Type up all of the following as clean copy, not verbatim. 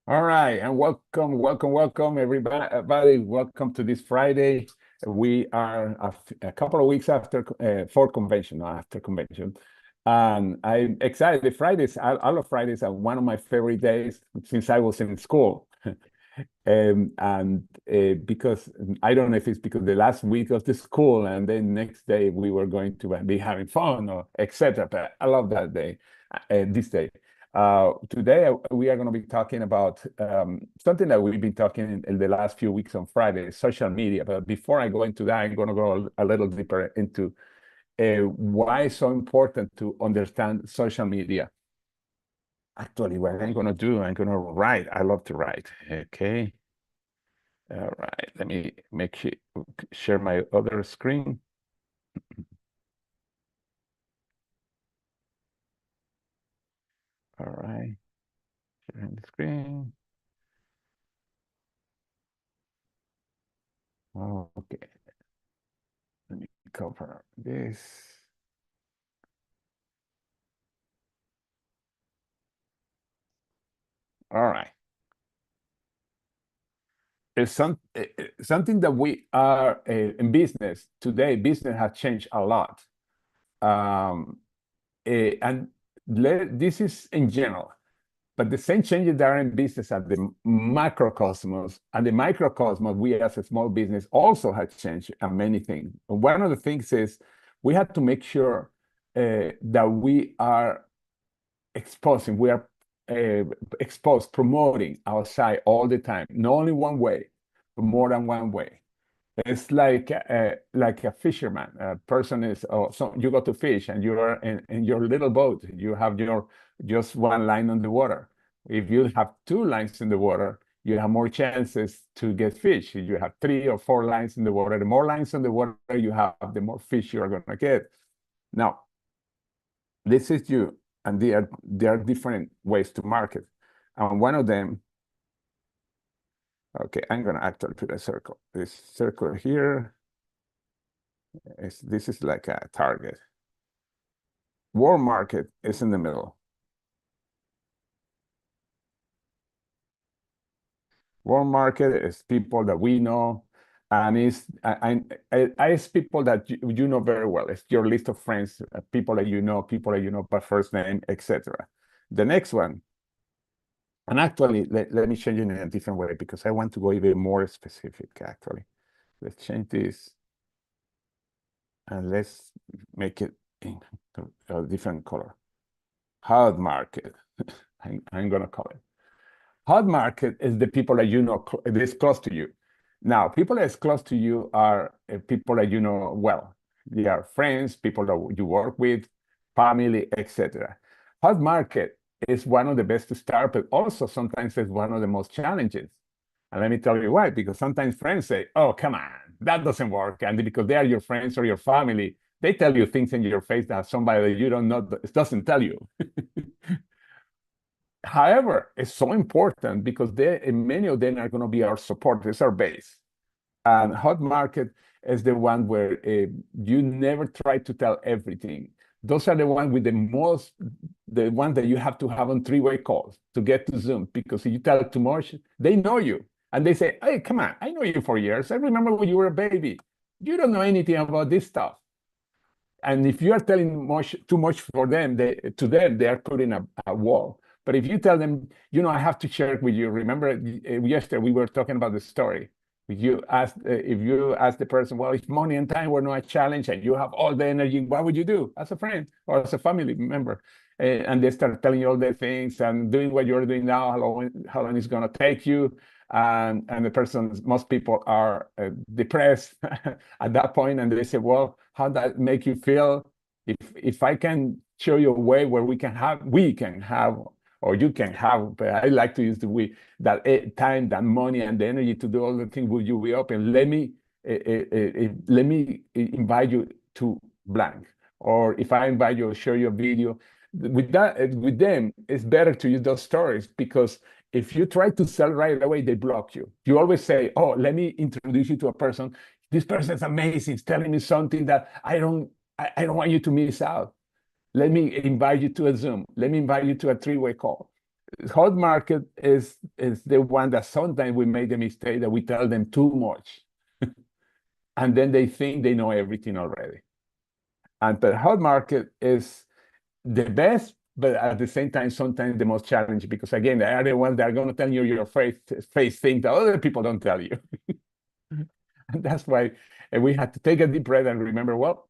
All right, and welcome, everybody. Welcome to this Friday. We are a couple of weeks after for convention, not after convention, and I'm excited. Fridays, I love Fridays are one of my favorite days since I was in school. And because I don't know if it's because the last week of the school and then next day we were going to be having fun or etc. But I love that day, this day. Today we are going to be talking about something that we've been talking in the last few weeks on Friday, social media. But before I go into that, I'm going to go a little deeper into why it's so important to understand social media. Actually, what I'm going to do, I'm going to write. I love to write. Okay. All right. Let me make sure share my other screen. All right. Sharing the screen. Oh, okay. Let me cover this. All right. It's something that we are in business today. Business has changed a lot. Um, and this is in general. But the same changes that are in business at the macrocosmos and the microcosmos, we as a small business also have changed and many things. One of the things is we have to make sure that we are we are exposed, promoting our site all the time, not only one way, but more than one way. It's like a fisherman. A person is, oh, so you go to fish and you are in your little boat. You have your just one line on the water. If you have two lines in the water, you have more chances to get fish. If you have three or four lines in the water, the more lines in the water you have, the more fish you are going to get. Now, this is you, and there are different ways to market. And one of them, okay, I'm going to actually put a circle. This circle here. This is like a target. World market is in the middle. World market is people that we know, and it's people that you know very well. It's your list of friends, people that you know by first name, etc. The next one, and actually, let me change it in a different way because I want to go even more specific, actually. Let's change this, and let's make it in a different color. Hot market, I'm going to call it. Hot market is the people that you know is close to you. Now, people that's close to you are people that you know well. They are friends, people that you work with, family, etc. Hot market is one of the best to start, but also sometimes it's one of the most challenges. And let me tell you why, because sometimes friends say, oh, come on, that doesn't work. And because they are your friends or your family, they tell you things in your face that somebody that you don't know doesn't tell you. However, it's so important because many of them are going to be our support. It's our base. And hot market is the one where you never try to tell everything. Those are the ones with the one that you have to have on three-way calls to get to Zoom. Because if you tell too much, they know you. And they say, hey, come on, I know you for years. I remember when you were a baby. You don't know anything about this stuff. And if you are telling too much for them, to them, they are putting a wall. But if you tell them, I have to share it with you. Remember, yesterday we were talking about the story. If you ask the person, well, if money and time were not a challenge and you have all the energy, what would you do as a friend or as a family member? And they start telling you all the things and doing what you're doing now, how long it's going to take you. And the person, most people are depressed at that point, and they say, well, how does that make you feel? If I can show you a way where we can have, or you can have, but I like to use the we, that time, that money, and the energy to do all the things, will you be open? Let me invite you to blank. Or if I invite you, share your video. With them, it's better to use those stories, because if you try to sell right away, they block you. You always say, oh, let me introduce you to a person. This person is amazing. It's telling me something that I don't want you to miss out. Let me invite you to a Zoom. Let me invite you to a three-way call. Hot market is the one that sometimes we make the mistake that we tell them too much, and then they think they know everything already. And the hot market is the best, but at the same time, sometimes the most challenging because again, they are the ones that are going to tell you your face things that other people don't tell you. And that's why we had to take a deep breath and remember, well,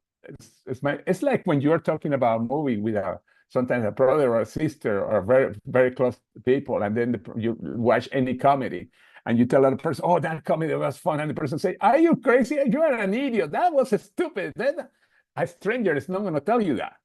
it's like when you're talking about a movie with sometimes a brother or a sister or very, very close people, and then you watch any comedy and you tell another person, oh, that comedy was fun. And the person say, are you crazy? You are an idiot. That was stupid. Then a stranger is not going to tell you that.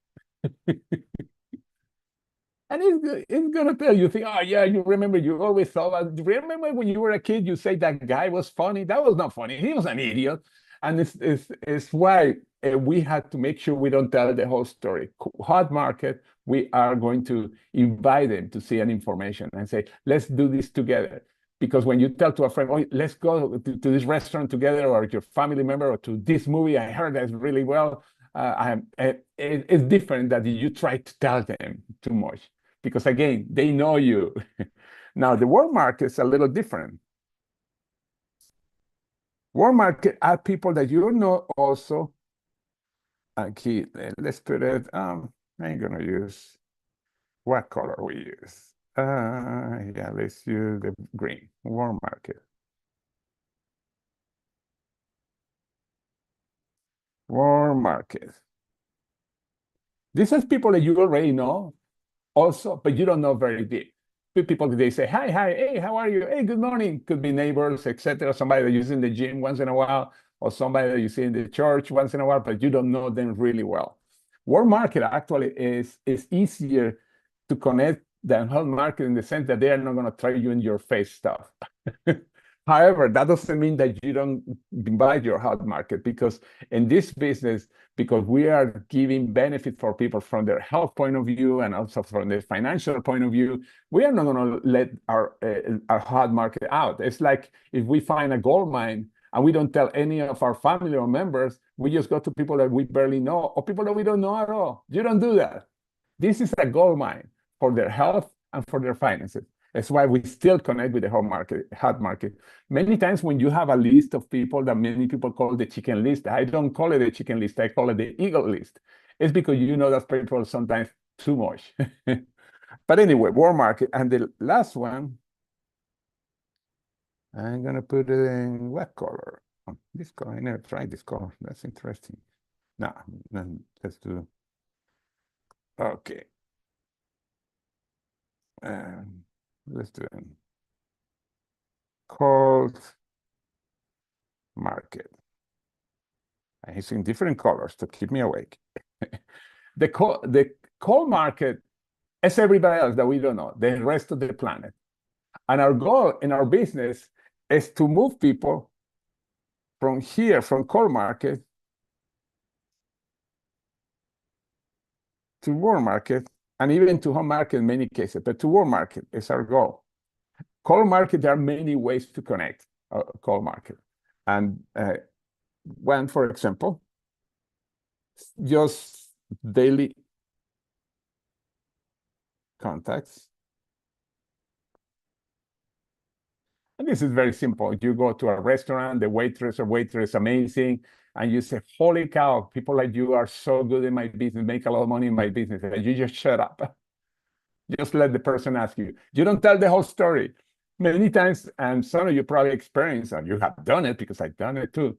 And it's gonna tell you, think, oh yeah, you remember you always thought, remember when you were a kid, you say that guy was funny. That was not funny. He was an idiot. And it's why we had to make sure we don't tell the whole story. Hot market, we are going to invite them to see an information and say, let's do this together. Because when you tell to a friend, oh, let's go to this restaurant together, or your family member, or to this movie, I heard that's really well. It's different that you try to tell them too much because again, they know you. Now, the world market is a little different. World market are people that you know also. Okay, let's put it, I'm gonna use, what color we use? Yeah, let's use the green, world market. World market. This is people that you already know also, but you don't know very deep. People, they say, hi, hey, how are you? Hey, good morning. Could be neighbors, etc. Somebody that you see in the gym once in a while, or somebody that you see in the church once in a while, but you don't know them really well. World market actually is easier to connect than hot market in the sense that they are not going to try you in your face stuff. However, that doesn't mean that you don't buy your hot market, because in this business, because we are giving benefit for people from their health point of view and also from the financial point of view, we are not going to let our hot market out. It's like if we find a gold mine and we don't tell any of our family or members, we just go to people that we barely know or people that we don't know at all. You don't do that. This is a gold mine for their health and for their finances. That's why we still connect with the hot market. Many times when you have a list of people that many people call the chicken list, I don't call it a chicken list, I call it the eagle list. It's because you know that people sometimes too much. But anyway, world market. And the last one, I'm gonna put it in what color? Oh, this color, I never tried this color. That's interesting. No, let's do, okay. Let's do it. Cold market. I'm using different colors to keep me awake. The cold market is everybody else that we don't know, the rest of the planet. And our goal in our business is to move people from here, from cold market to warm market, and even to home market in many cases, but to warm market is our goal. Cold market, there are many ways to connect cold market. And one, for example, just daily contacts. And this is very simple. You go to a restaurant, the waitress or waiter is amazing, and you say, holy cow, people like you are so good in my business, make a lot of money in my business, and you just shut up. Just let the person ask you. You don't tell the whole story. Many times, and some of you probably experience, and you have done it because I've done it too.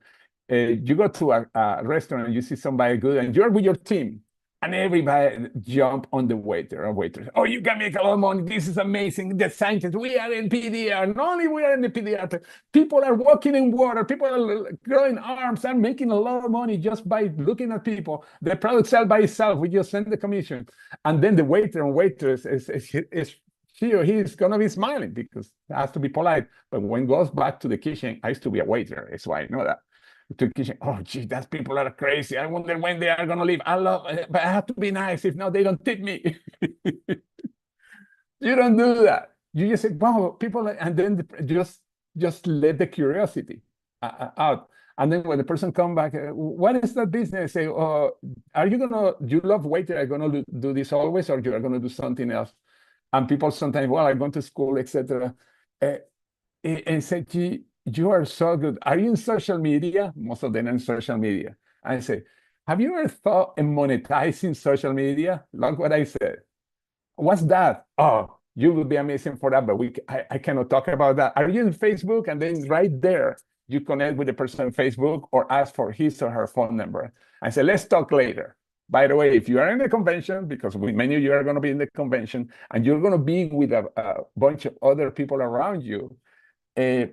You go to a restaurant and you see somebody good, and you're with your team, and everybody jump on the waiter or waitress. Oh, you can make a lot of money. This is amazing. The scientists, we are in PDR. Not only we are in the PDR, people are walking in water. People are growing arms and making a lot of money just by looking at people. The product sell by itself. We just send the commission. And then the waiter and waitress is she or he is going to be smiling because it has to be polite. But when it goes back to the kitchen, I used to be a waiter. That's why I know that. To the kitchen, oh, gee, those people are crazy. I wonder when they are going to leave. I love it, but I have to be nice. If not, they don't tip me. You don't do that. You just say, wow, people, and then just let the curiosity out. And then when the person come back, what is that business? Say, are you going to, you love waiter, are you going to do this always, or you are going to do something else? And people sometimes, well, I go to school, etc. Uh, and say, gee, you are so good. Are you in social media? Most of them are in social media. I say, have you ever thought in monetizing social media? Look what I said. What's that? Oh, you will be amazing for that, but I cannot talk about that. Are you in Facebook? And then right there, you connect with the person on Facebook or ask for his or her phone number. I say, let's talk later. By the way, if you are in the convention, because many of you are going to be in the convention, and you're going to be with a bunch of other people around you, uh,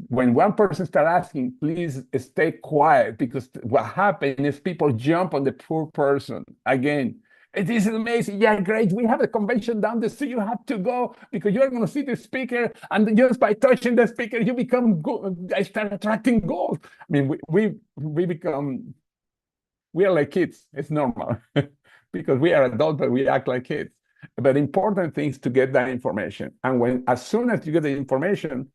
when one person starts asking, please stay quiet, because what happens is people jump on the poor person. Again, this is amazing. Yeah, great. We have a convention down the street. You have to go because you're going to see the speaker. And just by touching the speaker, you become good. I start attracting gold. I mean, we are like kids. It's normal because we are adults, but we act like kids. But important things to get that information. And as soon as you get the information,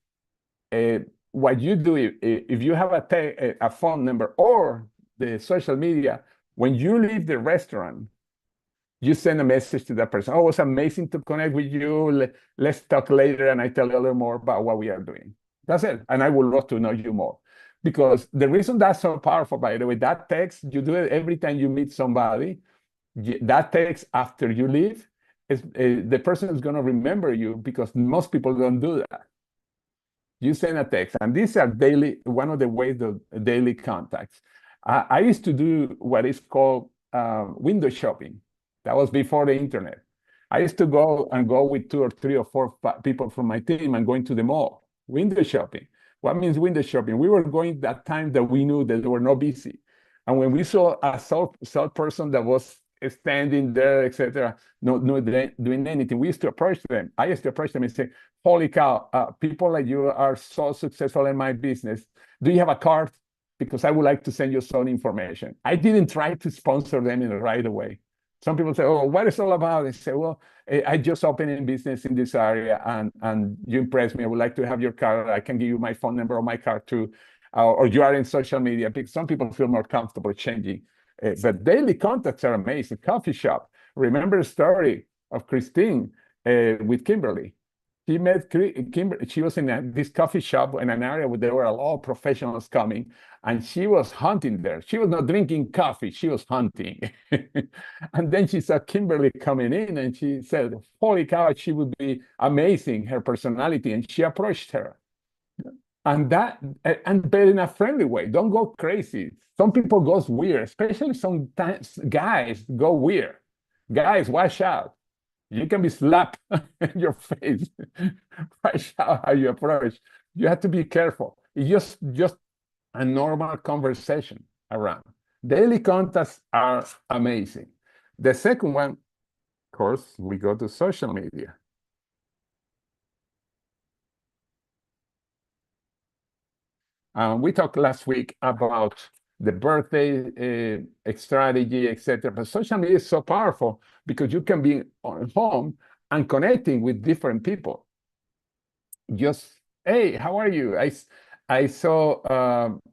what you do, if you have a phone number or the social media, when you leave the restaurant, you send a message to that person. Oh, it was amazing to connect with you. Let's talk later, and I tell you a little more about what we are doing. That's it. And I would love to know you more. Because the reason that's so powerful, by the way, that text, you do it every time you meet somebody. That text after you leave, the person is going to remember you, because most people don't do that. You send a text, and these are one of the ways of daily contacts. I used to do what is called window shopping. That was before the internet. I used to go with 2 or 3 or 4 people from my team and going to the mall, window shopping. What means window shopping? We were going that time that we knew that they were not busy. And when we saw a salt person that was standing there, etc., not doing anything, we used to approach them. I used to approach them and say, holy cow, people like you are so successful in my business. Do you have a card? Because I would like to send you some information. I didn't try to sponsor them in the right away. Some people say, oh, what is it all about? I say, well, I just opened a business in this area, and you impressed me. I would like to have your card. I can give you my phone number or my card too. Or you are in social media. Because some people feel more comfortable changing. But daily contacts are amazing. Coffee shop. Remember the story of Christine with Kimberly. She met Kimberly. She was in this coffee shop in an area where there were a lot of professionals coming, and she was hunting there. She was not drinking coffee, she was hunting. And then she saw Kimberly coming in, and she said, holy cow, she would be amazing, her personality. And she approached her. And but in a friendly way. Don't go crazy. Some people go weird, especially sometimes guys go weird. Guys, watch out. You can be slapped in your face. Watch out how you approach. You have to be careful. It's just a normal conversation around. Daily contacts are amazing. The second one, of course, we go to social media. We talked last week about the birthday strategy, etc. But social media is so powerful because you can be on home and connecting with different people. Just, hey, how are you? I saw,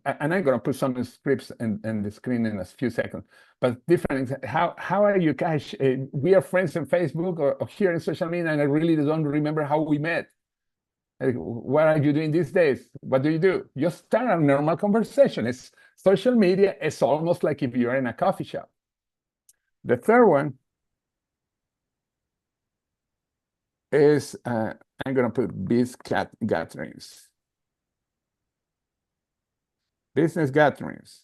and I'm going to put some scripts in the screen in a few seconds, but different. How are you guys? We are friends on Facebook or here in social media, and I really don't remember how we met. What are you doing these days? What do you do? Just start a normal conversation. Social media is almost like if you're in a coffee shop. The third one is, I'm going to put business gatherings. Business gatherings.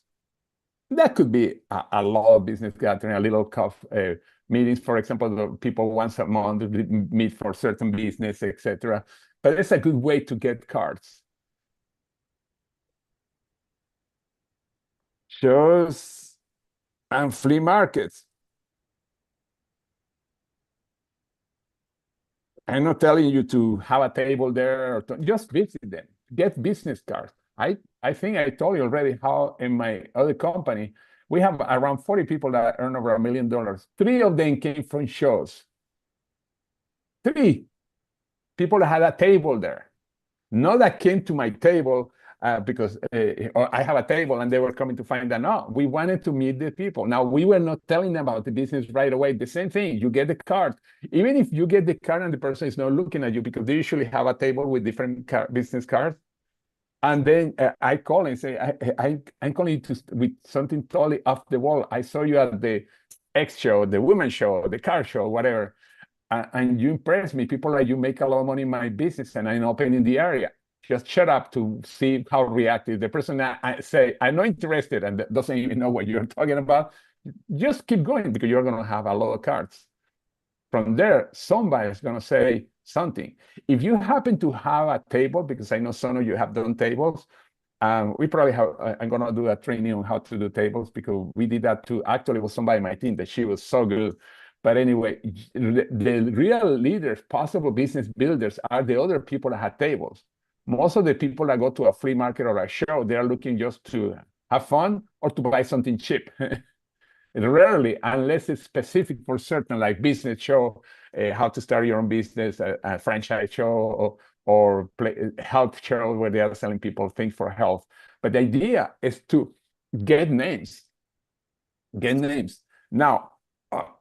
That could be a lot of business gathering, a little coffee meetings. For example, the people once a month meet for certain business, etc. But it's a good way to get cards. Shows and flea markets. I'm not telling you to have a table there, or just visit them. Get business cards. I think I told you already how in my other company, we have around 40 people that earn over $1 million. 3 of them came from shows. 3 people that had a table there. Not that came to my table because or I have a table, and they were coming to find out. No, we wanted to meet the people. Now, we were not telling them about the business right away. The same thing, you get the card. Even if you get the card and the person is not looking at you, because they usually have a table with different business cards. And then I call and say, I'm calling you with something totally off the wall. I saw you at the X show, the women's show, the car show, whatever. And you impress me. People like you make a lot of money in my business, and I'm open in the area. Just shut up to see how reactive the person. I say, I'm not interested, and doesn't even know what you're talking about. Just keep going, because you're going to have a lot of cards. From there, somebody is going to say something. If you happen to have a table, because I know some of you have done tables, we probably have, I'm going to do a training on how to do tables, because we did that too. Actually, it was somebody in my team that she was so good. But anyway, the real leaders, possible business builders, are the other people that have tables. Most of the people that go to a flea market or a show, they are looking just to have fun or to buy something cheap. Rarely, unless it's specific for certain, like business show, how to start your own business, a franchise show, or health show where they are selling people things for health. But the idea is to get names. Get names. Now,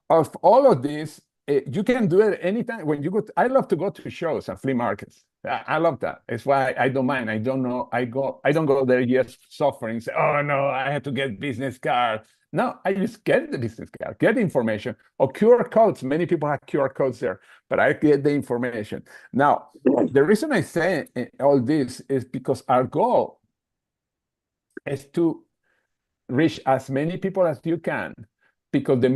of all of this, you can do it anytime. When you go, I love to go to shows and flea markets. I love that. It's why I don't mind. I don't know. I don't go there just suffering. Say, oh no, I had to get business card. No, I just get the business card, get the information, or QR codes. Many people have QR codes there, but I get the information. Now, the reason I say all this is because our goal is to reach as many people as you can, because the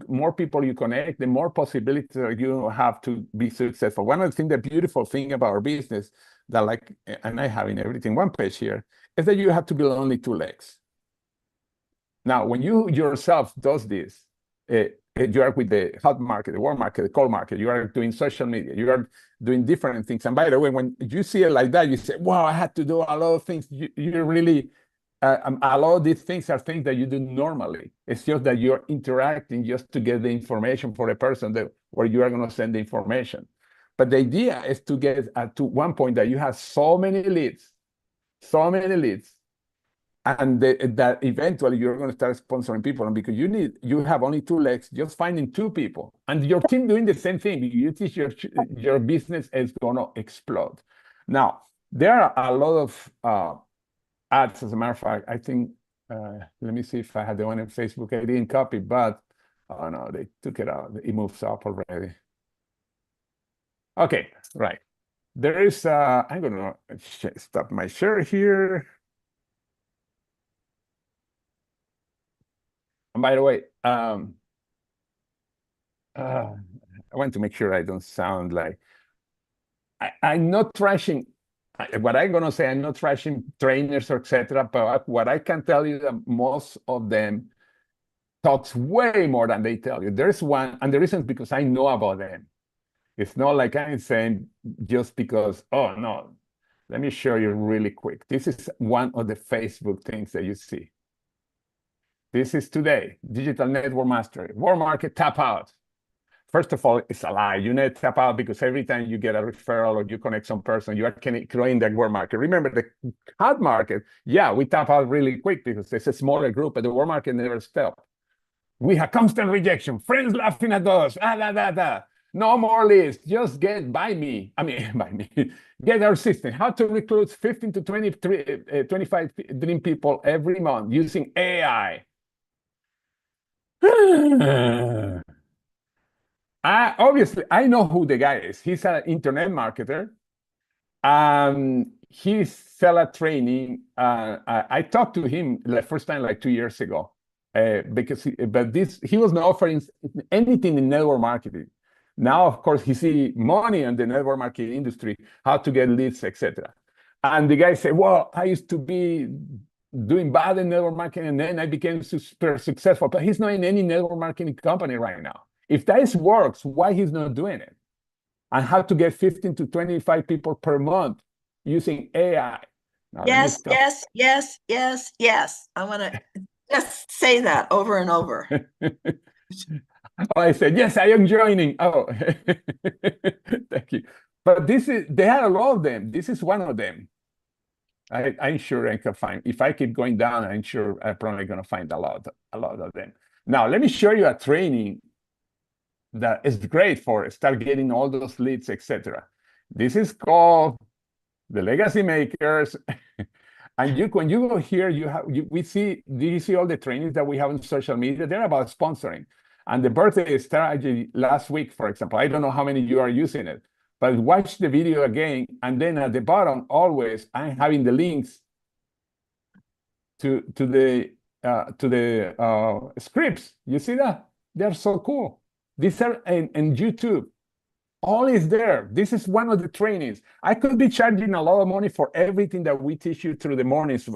more people you connect, the more possibilities you have to be successful. One of the things, the beautiful thing about our business, that like, and I have in everything one page here, is that you have to build only two legs. Now, when you yourself does this, you are with the hot market, the warm market, the cold market, you are doing social media, you are doing different things. And by the way, when you see it like that, you say, wow, I had to do a lot of things. You really, a lot of these things are things that you do normally. It's just that you're interacting just to get the information for a person where you are going to send the information. But the idea is to get to one point that you have so many leads, and that eventually you're going to start sponsoring people. And because you have only two legs, just finding two people and your team doing the same thing, you teach your business is going to explode. Now, there are a lot of ads. As a matter of fact, I think, let me see if I had the one on Facebook. I didn't copy, but oh no, they took it out. It moves up already. Okay, right. There is, I'm going to stop my share here. And by the way, I want to make sure I don't sound like I'm not trashing. What I'm going to say, I'm not trashing trainers or etc. But what I can tell you that most of them talks way more than they tell you. There's one, and the reason is because I know about them. It's not like I'm saying just because, oh no, let me show you really quick. This is one of the Facebook things that you see. This is today, digital network mastery, warm market tap out. First of all, it's a lie. You need to tap out because every time you get a referral or you connect some person, you are growing the warm market. Remember the hot market, yeah, we tap out really quick because it's a smaller group, but the warm market never stops. We have constant rejection, friends laughing at us, no more leads, just get by me. Get our system. How to recruit 15 to 25 dream people every month using AI. Obviously, I know who the guy is. He's an internet marketer. He sell a training. I talked to him the first time like 2 years ago, because he was not offering anything in network marketing. Now, of course, he see money in the network marketing industry, how to get leads, etc. And the guy said, "Well, I used to be doing bad in network marketing, and then I became super successful." But he's not in any network marketing company right now. If that works, why he's not doing it? And how to get 15 to 25 people per month using AI. Now, yes. I want to just say that over and over. Oh, I said, yes, I am joining. Oh, thank you. But they had a lot of them. This is one of them. I'm sure I can find. If I keep going down, I'm sure I'm probably going to find a lot of them. Now, let me show you a training that is great for start getting all those leads, etc. This is called the Legacy Makers. And when you go here, we see, do you see all the trainings that we have on social media? They're about sponsoring. And the birthday strategy last week, for example, I don't know how many you are using it, but watch the video again. And then at the bottom, always, I'm having the links to the scripts. You see that? They're so cool. These are in YouTube. All is there. This is one of the trainings. I could be charging a lot of money for everything that we teach you through the mornings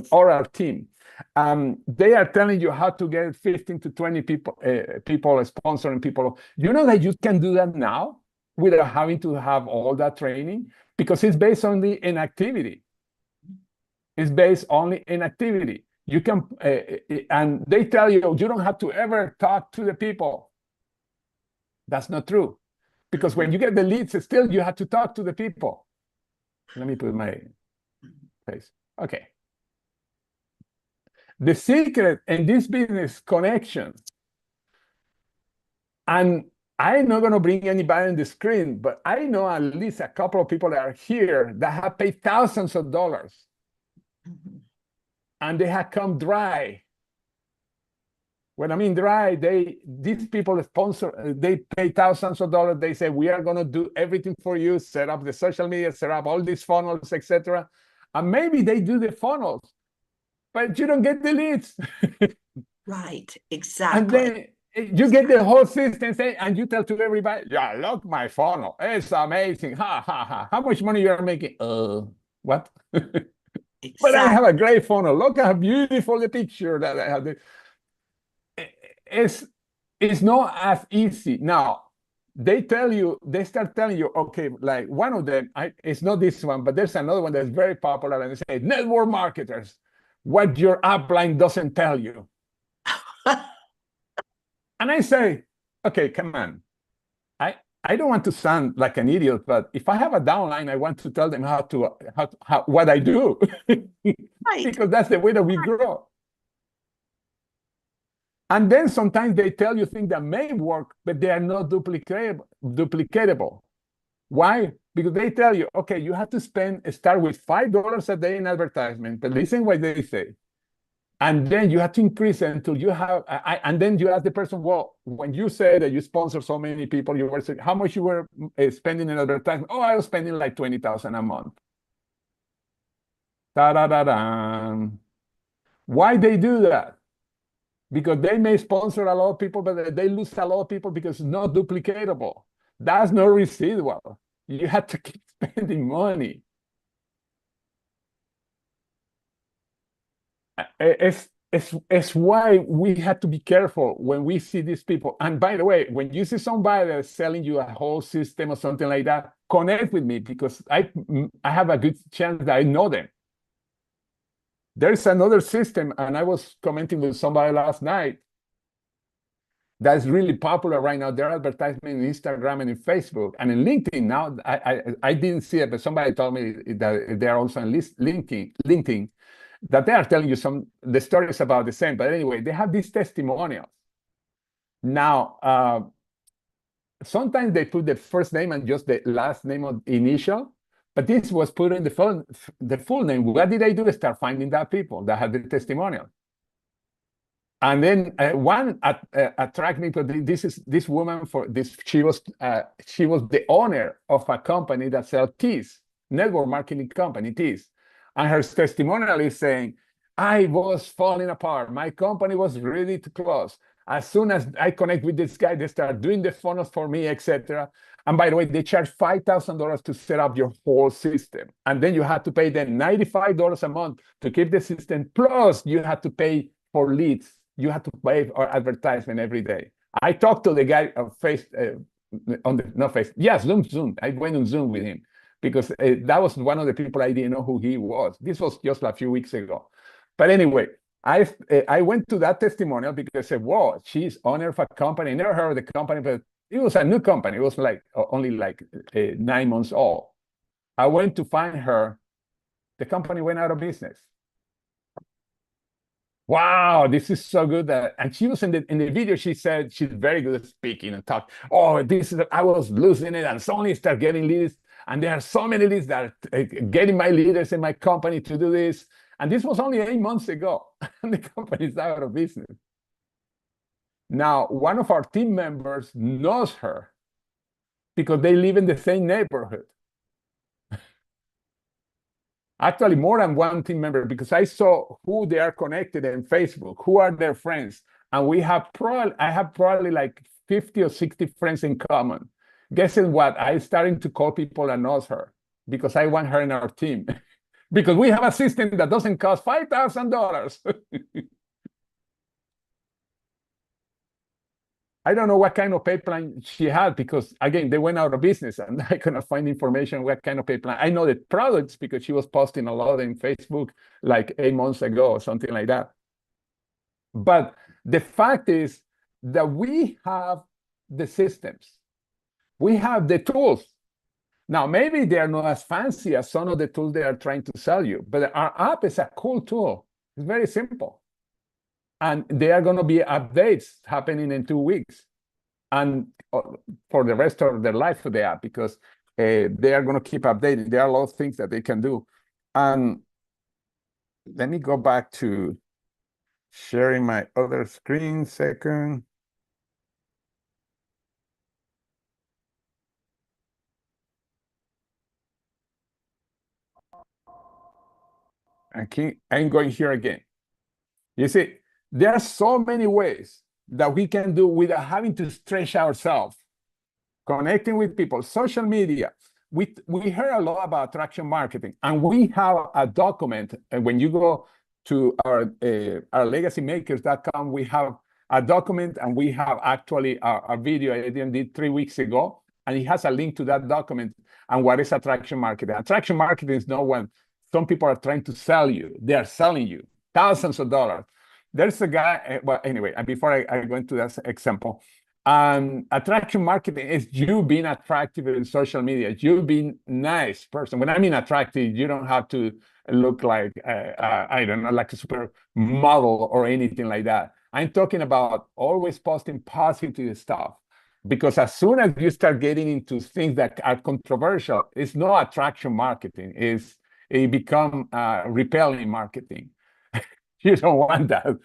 or our team. They are telling you how to get 15 to 20 people sponsoring people. You know that you can do that now without having to have all that training, because it's based only in activity. It's based only in activity. You can, and they tell you you don't have to ever talk to the people. That's not true. Because when you get the leads, still you have to talk to the people. Let me put my face. Okay. The secret in this business, connection. And I'm not going to bring anybody on the screen, but I know at least a couple of people that are here that have paid thousands of dollars. And they have come dry. When I mean dry, these people sponsor, they pay thousands of dollars. They say, we are going to do everything for you, set up the social media, set up all these funnels, etc. And maybe they do the funnels, but you don't get the leads. Right, exactly. And then you get the whole system, and you tell to everybody, yeah, look, my funnel, it's amazing. Ha, ha, ha. How much money you are making? What? Exactly. But I have a great funnel. Look how beautiful the picture that I have. It's not as easy. Now, they start telling you, okay, like one of them, it's not this one, but there's another one that's very popular, and they say, network marketers, what your upline doesn't tell you. And I say, okay, come on. I don't want to sound like an idiot, but if I have a downline, I want to tell them what I do. Right. Because that's the way that we grow. And then sometimes they tell you things that may work, but they are not duplicatable. Why? Because they tell you, okay, you have to start with $5 a day in advertisement, but listen what they say. And then you have to increase it until you have, and then you ask the person, well, when you say that you sponsor so many people, you were saying, how much you were spending in advertisement? Oh, I was spending like $20,000 a month. Ta-da-da-da. Why they do that? Because they may sponsor a lot of people, but they lose a lot of people because it's not duplicatable. That's not residual. You have to keep spending money. It's why we have to be careful when we see these people. And by the way, when you see somebody that's selling you a whole system or something like that, connect with me, because I have a good chance that I know them. There's another system, and I was commenting with somebody last night that's really popular right now. They're advertising in Instagram and in Facebook and in LinkedIn. Now, I didn't see it, but somebody told me that they're also in LinkedIn, that they are telling you the stories about the same. But anyway, they have these testimonials. Now, sometimes they put the first name and just the last name of initial, but this was put in the full name. What did I do? Start finding that people that had the testimonial. And then one attracted me, but this woman she was the owner of a company that sells teas, network marketing company, teas. And her testimonial is saying, I was falling apart. My company was ready to close. As soon as I connect with this guy, they start doing the funnels for me, etc. And by the way, they charge $5,000 to set up your whole system. And then you have to pay them $95 a month to keep the system. Plus, you have to pay for leads. You have to pay for advertisement every day. I talked to the guy on Zoom. I went on Zoom with him because that was one of the people I didn't know who he was. This was just a few weeks ago. But anyway, I went to that testimonial because I said, whoa, she's owner of a company. I never heard of the company, but it was a new company. It was like only like 9 months old. I went to find her the company went out of business. Wow, this is so good. And she was in the video, she said she's very good at speaking and talk. Oh, I was losing it and suddenly start getting leads. And there are so many leads that are getting my leaders in my company to do this. And this was only 8 months ago, and the company is out of business. Now, one of our team members knows her because they live in the same neighborhood. Actually, more than one team member, because I saw who they are connected in Facebook, who are their friends. And I have probably like 50 or 60 friends in common. Guessing what? I'm starting to call people that knows her because I want her in our team. Because we have a system that doesn't cost $5,000. I don't know what kind of pipeline she had because, again, they went out of business and I cannot find information what kind of pipeline. I know the products because she was posting a lot in Facebook like 8 months ago or something like that. But the fact is that we have the systems. We have the tools. Now, maybe they are not as fancy as some of the tools they are trying to sell you, but our app is a cool tool. It's very simple. And there are going to be updates happening in 2 weeks and for the rest of their life for the app, because they are going to keep updating. There are a lot of things that they can do. And let me go back to sharing my other screen second. I'm going here again. You see, there are so many ways that we can do without having to stretch ourselves. Connecting with people, social media. We heard a lot about attraction marketing, and we have a document. And when you go to our legacymakers.com, we have a document, and we have actually a video I did 3 weeks ago, and it has a link to that document. And what is attraction marketing? Attraction marketing is not when some people are trying to sell you; they are selling you thousands of dollars. There's a guy. Well, anyway, before I go into that example. Attraction marketing is you being attractive in social media, you being nice person. When I mean attractive, you don't have to look like I don't know, like a super model or anything like that. I'm talking about always posting positive stuff, because as soon as you start getting into things that are controversial, it's no attraction marketing. It become repelling marketing. You don't want that.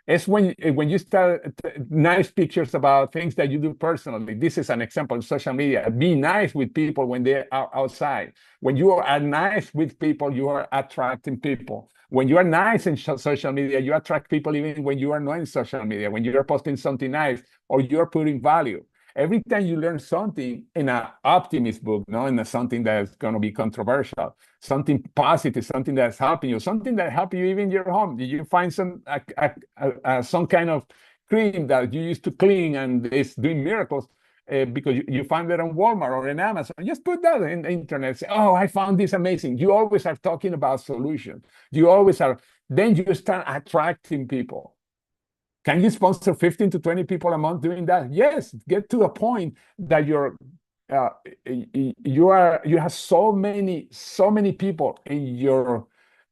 It's when you start nice pictures about things that you do personally. This is an example in social media. Be nice with people when they are outside. When you are nice with people, you are attracting people. When you are nice in social media, you attract people even when you are not in social media. When you are posting something nice or you are putting value. Every time you learn something in an optimist book, no, in something that's going to be controversial, something positive, something that's helping you, something that helps you even in your home. Did you find some kind of cream that you used to clean and it's doing miracles because you find it on Walmart or in Amazon? Just put that in the internet. Say, oh, I found this amazing. You always are talking about solutions. You always are. Then you start attracting people. Can you sponsor 15 to 20 people a month doing that? Yes, get to a point that you have so many people in your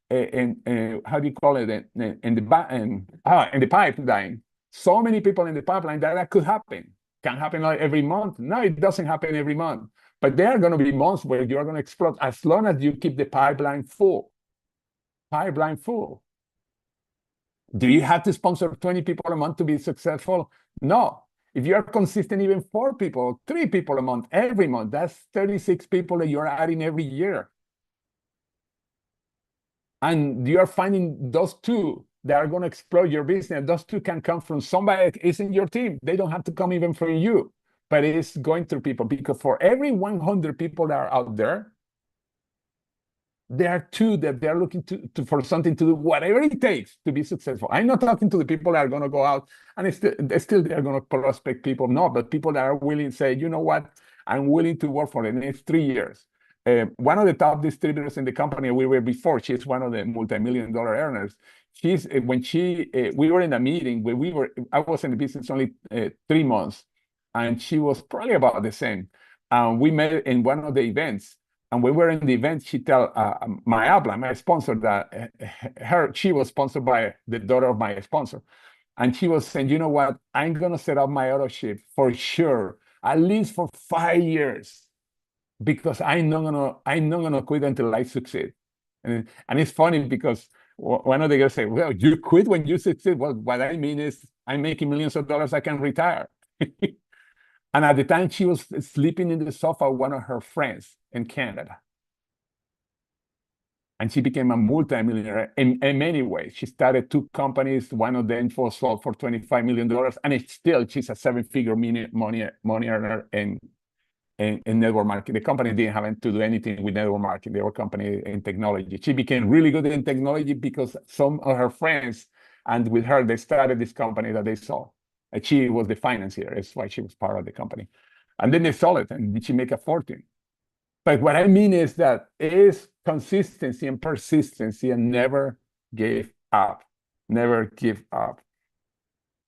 how do you call it in the pipeline. So many people in the pipeline that could happen. Can happen like every month. No, it doesn't happen every month. But there are going to be months where you're going to explode as long as you keep the pipeline full. Pipeline full. Do you have to sponsor 20 people a month to be successful? No. If you are consistent, even 4 people, 3 people a month, every month, that's 36 people that you're adding every year. And you are finding those 2 that are going to explode your business. Those 2 can come from somebody that is in your team. They don't have to come even from you, but it is going through people. Because for every 100 people that are out there are 2 that they're looking for something to do, whatever it takes to be successful. I'm not talking to the people that are going to go out and still they're going to prospect people. No, but people that are willing to say, you know what, I'm willing to work for the next 3 years. One of the top distributors in the company we were before, she's one of the multi-million-dollar earners. We were in a meeting where I was in the business only 3 months, and she was probably about the same. We met in one of the events. And when we were in the event, she tell my upline, my sponsor, that she was sponsored by the daughter of my sponsor. And she was saying, you know what? I'm going to set up my auto ship for sure, at least for 5 years, because I'm not gonna quit until I succeed. And it's funny because one of the guys say, well, you quit when you succeed. Well, what I mean is I'm making millions of dollars, I can retire. And at the time, she was sleeping in the sofa with one of her friends in Canada. And she became a multimillionaire in many ways. She started 2 companies. One of them was sold for $25 million. And she's a seven-figure money earner in network marketing. The company didn't have to do anything with network marketing. They were a company in technology. She became really good in technology because some of her friends, and with her, they started this company that they sold. And she was the financier. That's why she was part of the company. And then they sold it, and she made a fortune. But what I mean is that is consistency and persistency, and never give up. Never give up.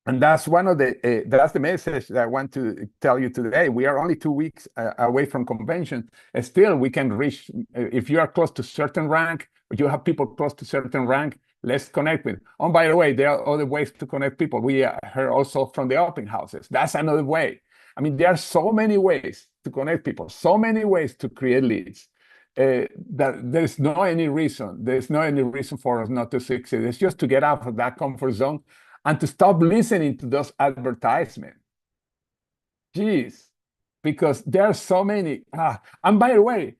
And that's that's the message that I want to tell you today. We are only 2 weeks away from convention. Still, we can reach, if you are close to certain rank, or you have people close to certain rank, let's connect with. Oh, by the way, there are other ways to connect people. We heard also from the open houses. That's another way. I mean, there are so many ways to connect people, so many ways to create leads. That there's no any reason for us not to succeed. It's just to get out of that comfort zone and to stop listening to those advertisements. Jeez, because there are so many. And by the way,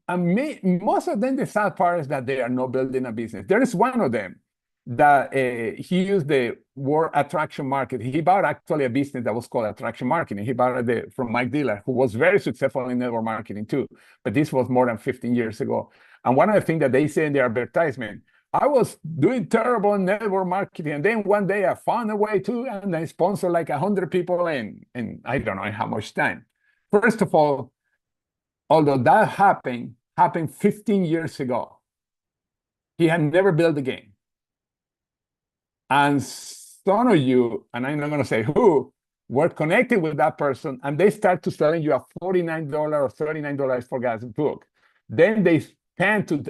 most of them, the sad part is that they are not building a business. There is one of them that he used the word attraction marketing. He bought actually a business that was called attraction marketing. He bought it from Mike Diller, who was very successful in network marketing too. But this was more than 15 years ago. And one of the things that they say in their advertisement, I was doing terrible in network marketing. And then one day I found a way to, and I sponsored like 100 people in I don't know how much time. First of all, although that happened 15 years ago, he had never built a game. And some of you, and I'm not going to say who, were connected with that person, and they start to selling you a $49 or $39 for gas book. Then they spend to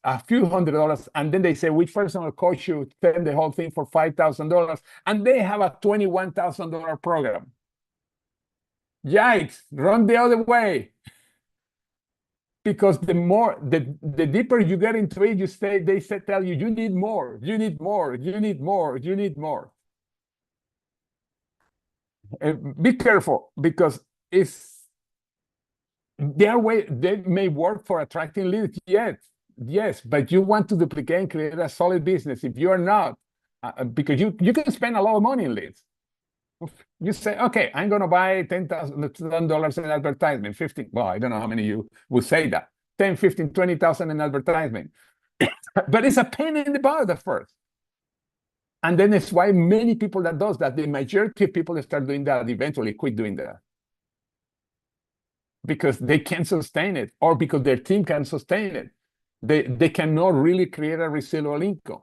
a few $100s, and then they say, which person will coach you, sell the whole thing for $5,000, and they have a $21,000 program. Yikes, run the other way. Because the deeper you get into it, they tell you, you need more, you need more, you need more, you need more. Be careful, because they may work for attracting leads, yes, but you want to duplicate and create a solid business. If you are not, because you can spend a lot of money in leads. You say, okay, I'm going to buy $10,000 in advertisement, 15. Well, I don't know how many of you would say that. 10, 15, 20,000 in advertisement. But it's a pain in the butt at first. And then it's why many people that does that, the majority of people that start doing that eventually quit doing that. Because they can't sustain it, or because their team can't sustain it. They cannot really create a residual income,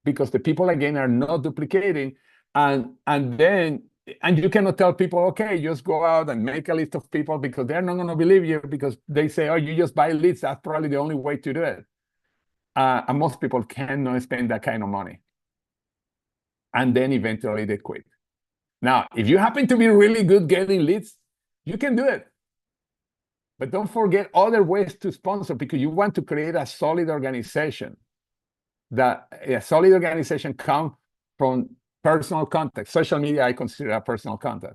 because the people, again, are not duplicating. And you cannot tell people, okay, just go out and make a list of people, because they're not going to believe you, because they say, oh, you just buy leads. That's probably the only way to do it. And most people cannot spend that kind of money. And then eventually they quit. Now, if you happen to be really good getting leads, you can do it. But don't forget other ways to sponsor, because you want to create a solid organization. That a solid organization comes from personal contact. Social media, I consider a personal contact.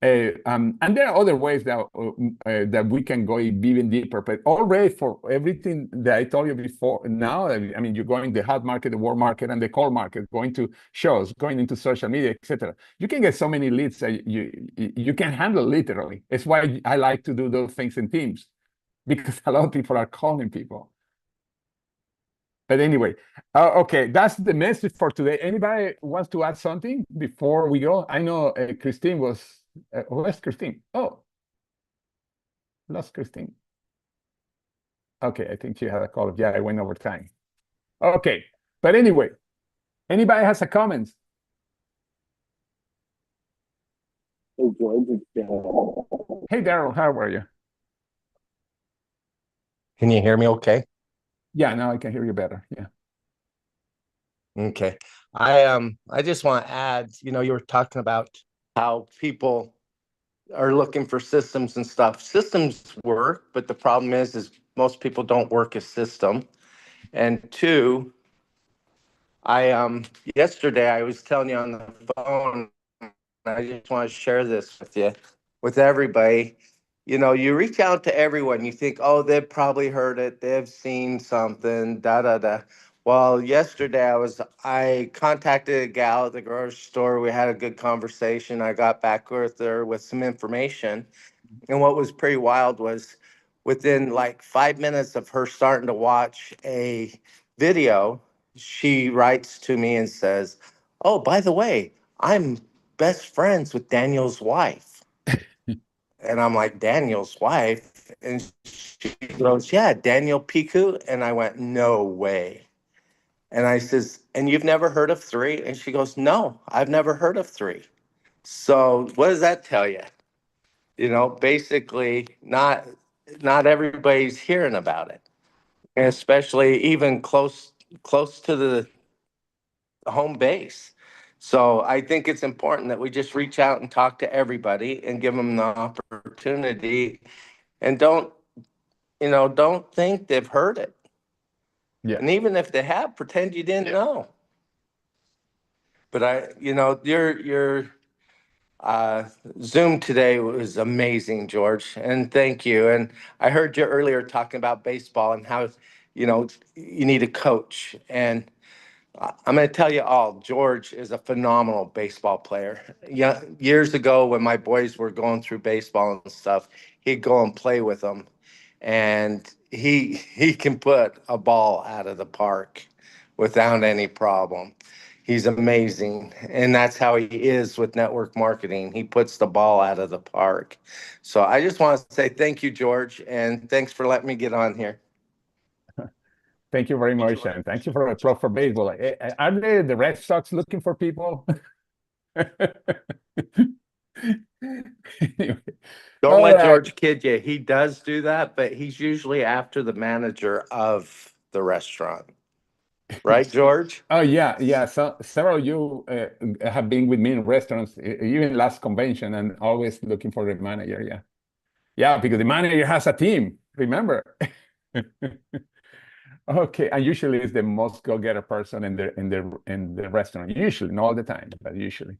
And there are other ways that we can go even deeper. But already, for everything that I told you before, now, I mean, you're going the hot market, the warm market, and the cold market, going to shows, going into social media, etc. You can get so many leads that you can handle literally. It's why I like to do those things in teams, because a lot of people are calling people. But anyway, okay, that's the message for today. Anybody wants to add something before we go? I know Christine was. Where's Christine? Oh, lost Christine. Okay, I think she had a call. Yeah, I went over time. Okay, but anyway, anybody has a comment? Hey, Daryl, how are you? Can you hear me okay? Yeah, now I can hear you better. Yeah. Okay. I just want to add, you were talking about how people are looking for systems and stuff. Systems work, but the problem is most people don't work a system. And two, yesterday I was telling you on the phone, I just want to share this with you, with everybody. You reach out to everyone. You think, oh, they've probably heard it. They've seen something, da, da, da. Well, yesterday I contacted a gal at the grocery store. We had a good conversation. I got back with her with some information. And what was pretty wild was within like 5 minutes of her starting to watch a video, she writes to me and says, oh, by the way, I'm best friends with Daniel's wife. And I'm like, Daniel's wife? And she goes, yeah, Daniel Piku. And I went, no way. And I says, and you've never heard of three? And she goes, no, I've never heard of three. So what does that tell you? Basically not everybody's hearing about it. And especially even close to the home base. So I think it's important that we just reach out and talk to everybody and give them the opportunity, and don't think they've heard it. Yeah. And even if they have, pretend you didn't know. But your Zoom today was amazing, George, and thank you. And I heard you earlier talking about baseball and how you need a coach. And I'm going to tell you all, George is a phenomenal baseball player. Yeah, years ago when my boys were going through baseball and stuff, he'd go and play with them, and he can put a ball out of the park without any problem. He's amazing, and that's how he is with network marketing. He puts the ball out of the park. So I just want to say thank you, George, and thanks for letting me get on here. Thank you very much, and thank you for the plug for baseball. Are they the Red Sox looking for people? Anyway. Don't All let right. George kid you. He does do that, but he's usually after the manager of the restaurant. Right, George? Oh yeah, yeah. So several of you have been with me in restaurants, even last convention, and always looking for the manager. Yeah, yeah, because the manager has a team. Remember. Okay, and usually it's the most go-getter person in the restaurant. Usually, not all the time, but usually.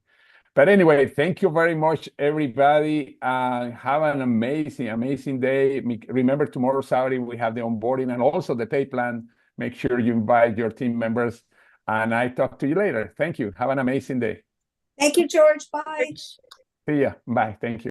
But anyway, thank you very much, everybody. Have an amazing day. Remember, tomorrow, Saturday, we have the onboarding and also the pay plan. Make sure you invite your team members. And I talk to you later. Thank you. Have an amazing day. Thank you, George. Bye. See ya. Bye. Thank you.